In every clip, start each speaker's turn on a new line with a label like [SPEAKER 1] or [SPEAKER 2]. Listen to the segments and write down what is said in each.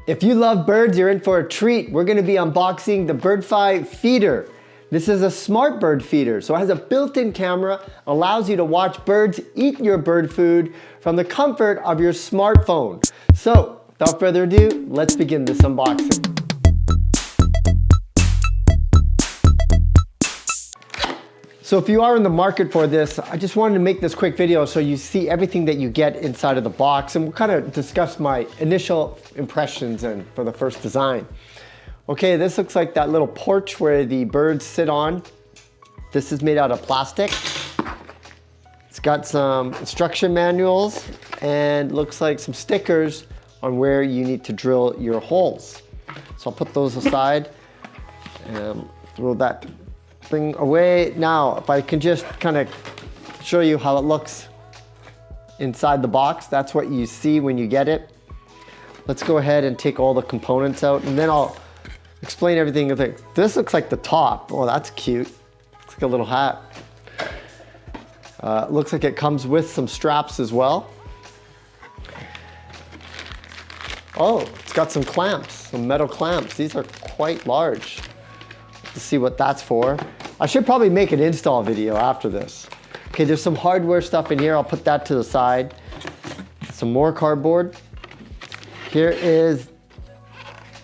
[SPEAKER 1] If you love birds, you're in for a treat. We're gonna be unboxing the Birdfy Feeder. This is a smart bird feeder, so it has a built-in camera, allows you to watch birds eat your bird food from the comfort of your smartphone. So, without further ado, let's begin this unboxing. So if you are in the market for this, I just wanted to make this quick video so you see everything that you get inside of the box, and we'll kind of discuss my initial impressions and for the first design. Okay, this looks like that little porch where the birds sit on. This is made out of plastic. It's got some instruction manuals and looks like some stickers on where you need to drill your holes. So I'll put those aside and throw that thing away. Now, if I can just kind of show you how it looks inside the box, that's what you see when you get it. Let's go ahead and take all the components out, and then I'll explain everything. This looks like the top. Oh, that's cute. It's like a little hat. Looks like it comes with some straps as well. Oh, it's got some clamps, some metal clamps. These are quite large. Let's see what that's for. I should probably make an install video after this. Okay, there's some hardware stuff in here. I'll put that to the side. Some more cardboard. Here is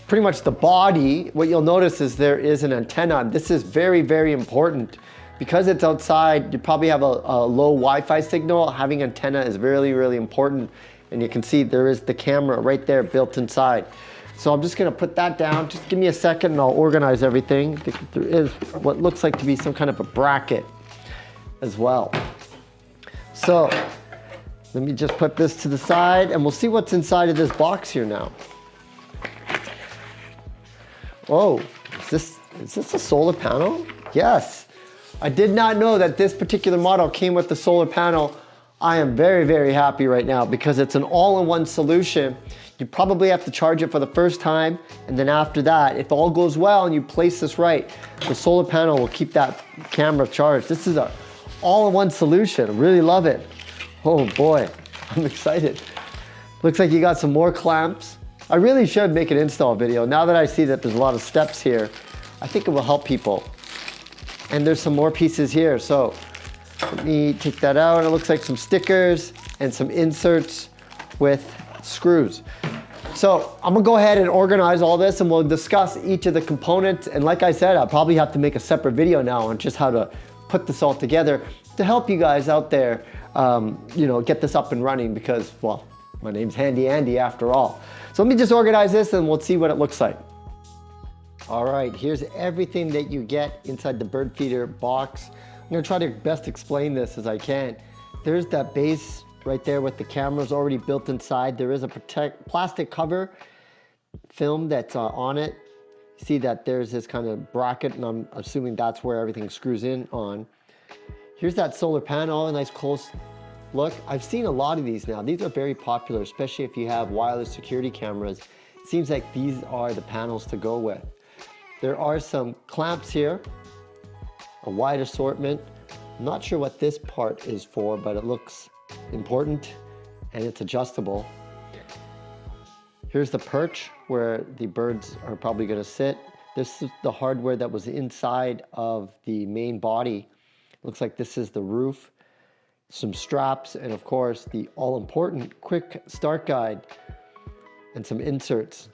[SPEAKER 1] pretty much the body. What you'll notice is there is an antenna. This is very, very important. Because it's outside, you probably have a low Wi-Fi signal. Having antenna is really, really important. And you can see there is the camera right there built inside. So I'm just gonna put that down. Just give me a second and I'll organize everything. There is what looks like to be some kind of a bracket as well. So let me just put this to the side and we'll see what's inside of this box here now. Oh, is this a solar panel? Yes. I did not know that this particular model came with the solar panel. I am very, very happy right now because it's an all-in-one solution. You probably have to charge it for the first time, and then after that, if all goes well and you place this right, the solar panel will keep that camera charged. This is an all-in-one solution. I really love it. Oh boy, I'm excited. Looks like you got some more clamps. I really should make an install video. Now that I see that there's a lot of steps here, I think it will help people. And there's some more pieces here. So let me take that out. It looks like some stickers and some inserts with screws. So I'm gonna go ahead and organize all this and we'll discuss each of the components. And like I said, I'll probably have to make a separate video now on just how to put this all together to help you guys out there, you know, get this up and running because, well, my name's Handy Andy after all. So let me just organize this and we'll see what it looks like. All right, here's everything that you get inside the bird feeder box. I'm gonna try to best explain this as I can. There's that base right there with the cameras already built inside. There is a plastic cover film that's on it. You see that there's this kind of bracket and I'm assuming that's where everything screws in on. Here's that solar panel, a nice close look. I've seen a lot of these now. These are very popular, especially if you have wireless security cameras. It seems like these are the panels to go with. There are some clamps here, a wide assortment. I'm not sure what this part is for, but it looks important and it's adjustable. Here's the perch where the birds are probably gonna sit. This is the hardware that was inside of the main body. Looks like this is the roof, some straps, and of course the all-important quick start guide and some inserts.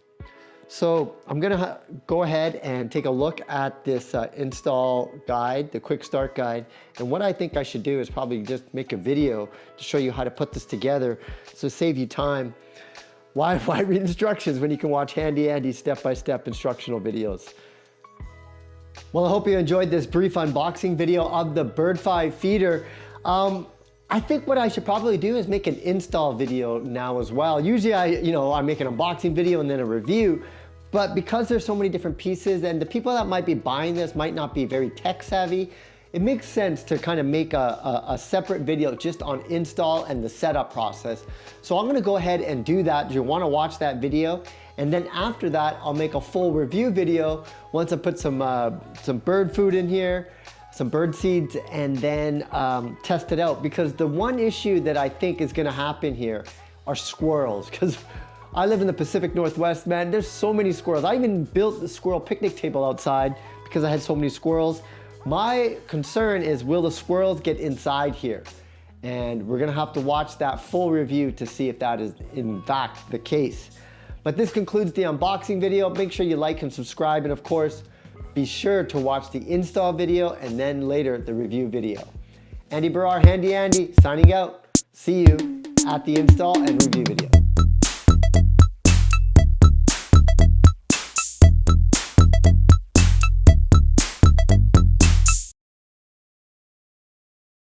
[SPEAKER 1] So I'm gonna go ahead and take a look at this install guide, the quick start guide. And what I think I should do is probably just make a video to show you how to put this together. So save you time. Why read instructions when you can watch Handy Andy's step-by-step instructional videos? Well, I hope you enjoyed this brief unboxing video of the Birdfy Feeder. I think what I should probably do is make an install video now as well. Usually I make an unboxing video and then a review, but because there's so many different pieces and the people that might be buying this might not be very tech savvy, it makes sense to kind of make a separate video just on install and the setup process. So I'm gonna go ahead and do that. You'll wanna watch that video. And then after that, I'll make a full review video once I put some bird food in here, some bird seeds, and then test it out. Because the one issue that I think is gonna happen here are squirrels. Because I live in the Pacific Northwest, man. There's so many squirrels. I even built the squirrel picnic table outside because I had so many squirrels. My concern is, will the squirrels get inside here? And we're gonna have to watch that full review to see if that is in fact the case. But this concludes the unboxing video. Make sure you like and subscribe, and of course, be sure to watch the install video and then later the review video. Andy Baryer, Handy Andy, signing out. See you at the install and review video.